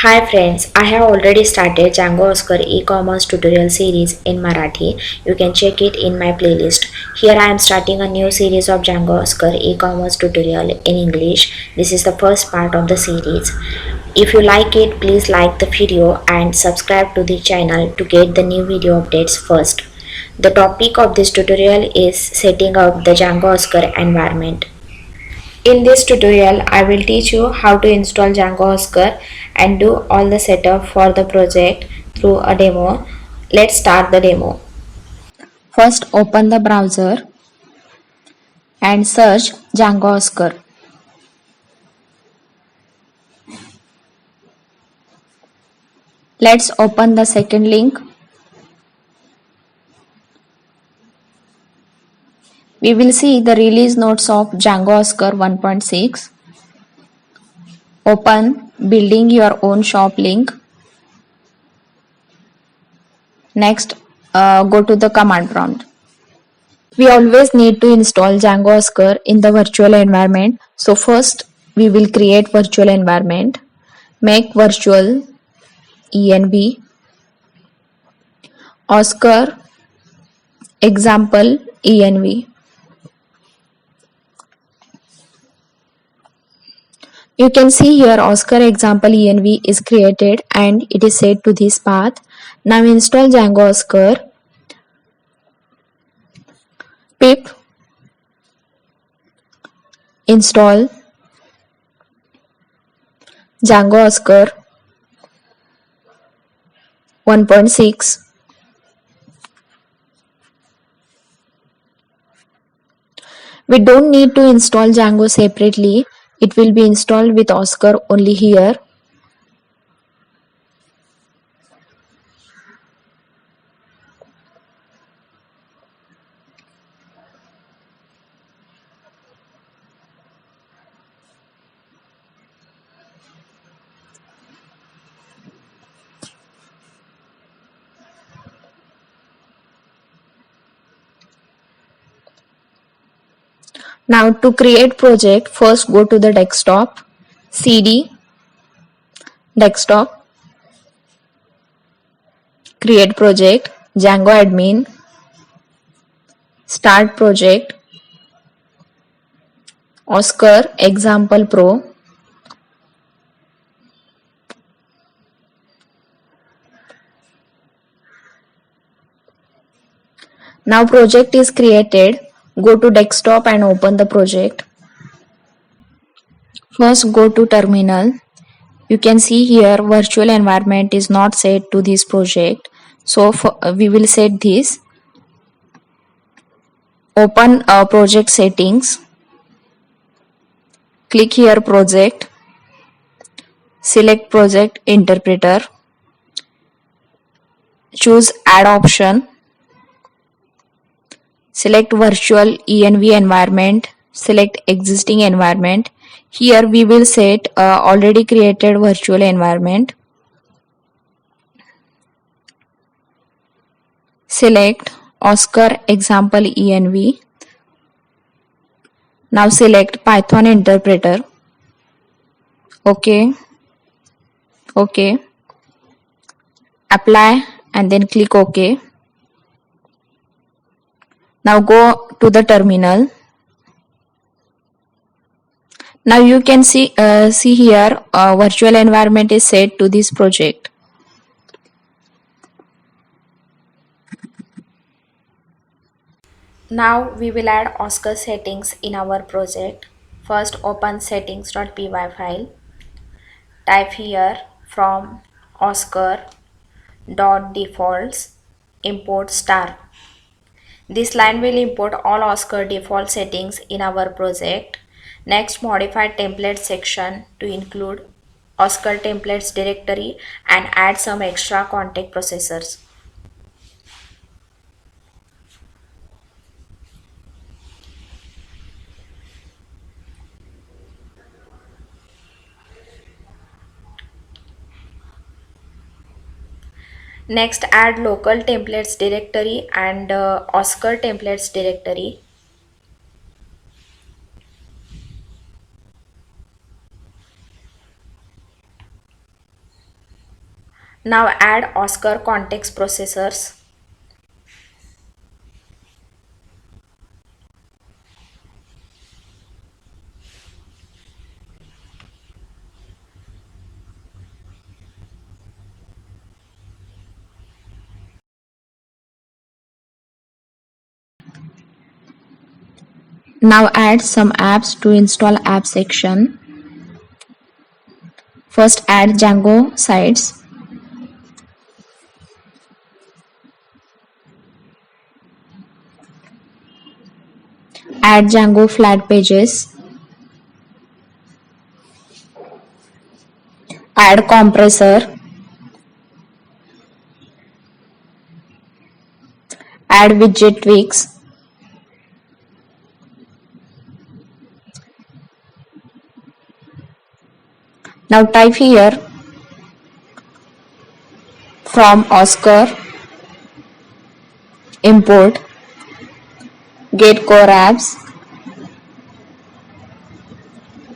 Hi friends, I have already started Django Oscar e-commerce tutorial series in Marathi. You can check it in my playlist. Here I am starting a new series of Django Oscar e-commerce tutorial in English. This is the first part of the series. If you like it, please like the video and subscribe to the channel to get the new video updates first. The topic of this tutorial is setting up the Django Oscar environment. In this tutorial, I will teach you how to install Django Oscar and do all the setup for the project through a demo. Let's start the demo. First, open the browser and search Django Oscar. Let's open the second link. We will see the release notes of Django Oscar 1.6. Open building your own shop link. Next, go to the command prompt. We always need to install Django Oscar in the virtual environment. So first we will create virtual environment. Make virtual env Oscar example env. You can see here Oscar example env is created and it is set to this path. Now install Django Oscar. Pip install Django Oscar 1.6. We don't need to install Django separately. It will be installed with Oscar only here. Now to create project, first go to the desktop, CD, desktop, create project, Django admin, start project, Oscar example pro. Now project is created. Go to desktop and open the project. First go to terminal. You can see here virtual environment is not set to this project. So we will set this. Open project settings. Click here project. Select project interpreter. Choose add option. Select virtual env environment. Select existing environment. Here we will set already created virtual environment. Select Oscar example env. Now select Python interpreter. OK. OK. Apply and then click OK. Now go to the terminal. Now you can see here virtual environment is set to this project. Now we will add Oscar settings in our project. First open settings.py file. Type here from Oscar dot defaults import star. This line will import all Oscar default settings in our project. Next, modify template section to include Oscar templates directory and add some extra context processors. Next, add local templates directory and Oscar templates directory. Now add Oscar context processors. Now add some apps to install app section. First add Django sites. Add Django flat pages. Add compressor. Add widget tweaks. Now type here from Oscar import get core apps.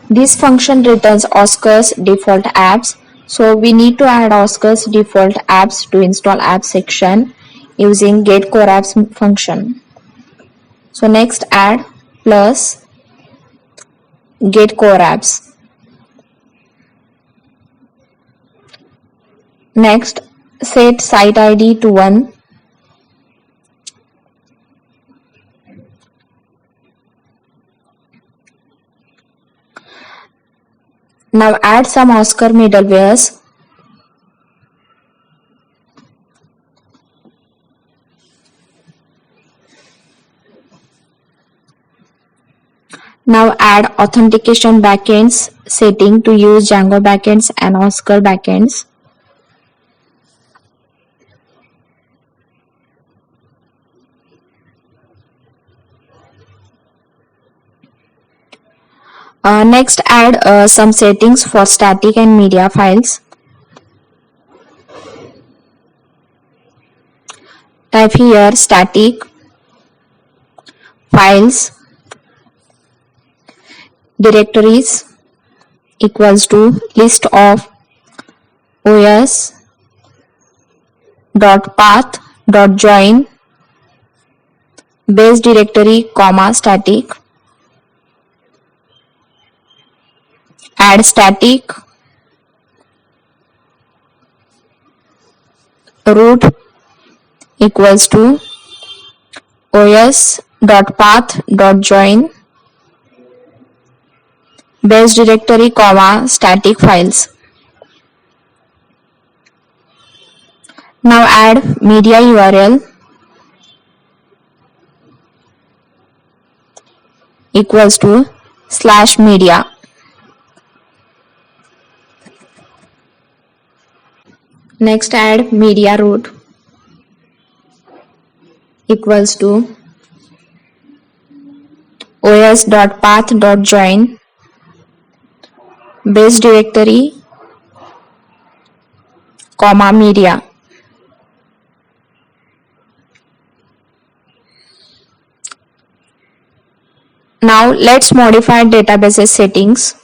This function returns Oscar's default apps. So we need to add Oscar's default apps to install app section using get core apps function. So next add plus get core apps. Next set site ID to 1. Now add some Oscar middlewares. Now add authentication backends setting to use Django backends and Oscar backends. Next add some settings for static and media files. Type here static files directories equals to list of os dot path dot join base directory comma static. Add static root equals to os dot path dot join base directory comma static files. Now add media URL equals to /media. Next add media root equals to os.path.join base directory comma media. Now let's modify database settings.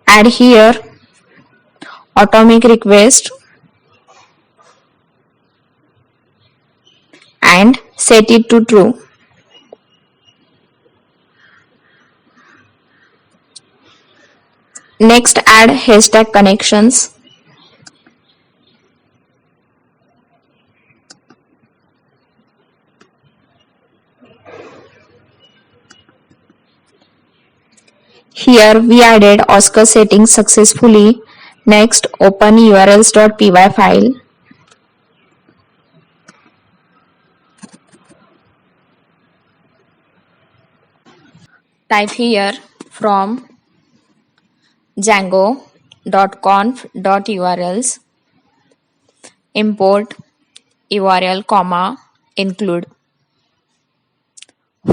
Add here atomic request and set it to true. Next add hashtag connections. Here we added Oscar settings successfully. Next open urls.py file. Type here from django.conf.urls import url comma include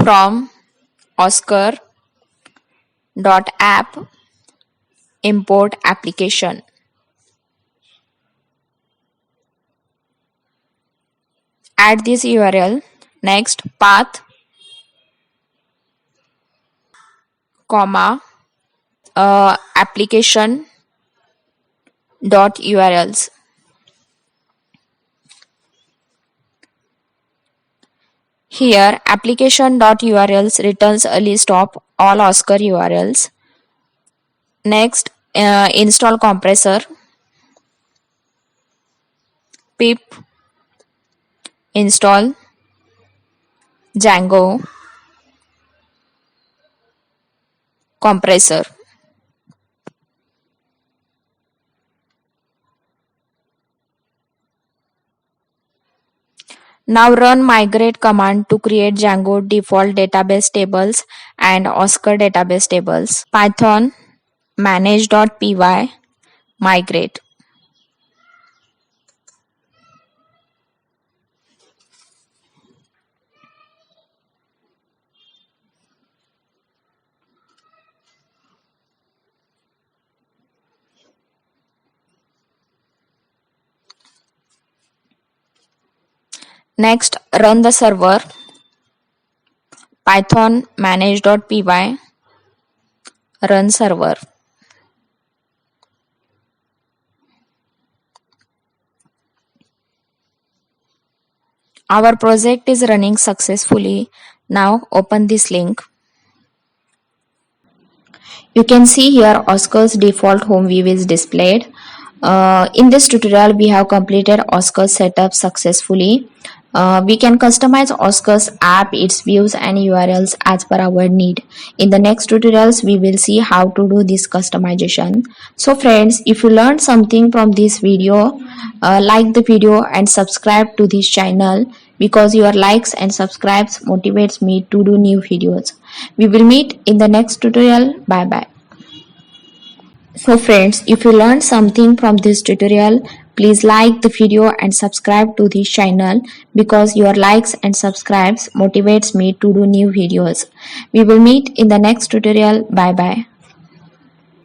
from oscar.app import application. Add this URL. Next path comma application dot URLs. Here application.urls returns a list of all Oscar URLs. Next, install compressor. Pip install Django compressor. Now run migrate command to create Django default database tables and Oscar database tables. Python manage.py migrate. Next, run the server. Python manage.py run server. Our project is running successfully. Now open this link. You can see here Oscar's default home view is displayed. In this tutorial, we have completed Oscar's setup successfully. We can customize Oscar's app, its views and URLs as per our need. In the next tutorials, we will see how to do this customization. So friends, if you learned something from this video, like the video and subscribe to this channel, because your likes and subscribes motivates me to do new videos. We will meet in the next tutorial. Bye bye. So friends, if you learned something from this tutorial, please like the video and subscribe to this channel, because your likes and subscribes motivates me to do new videos. We will meet in the next tutorial. Bye bye.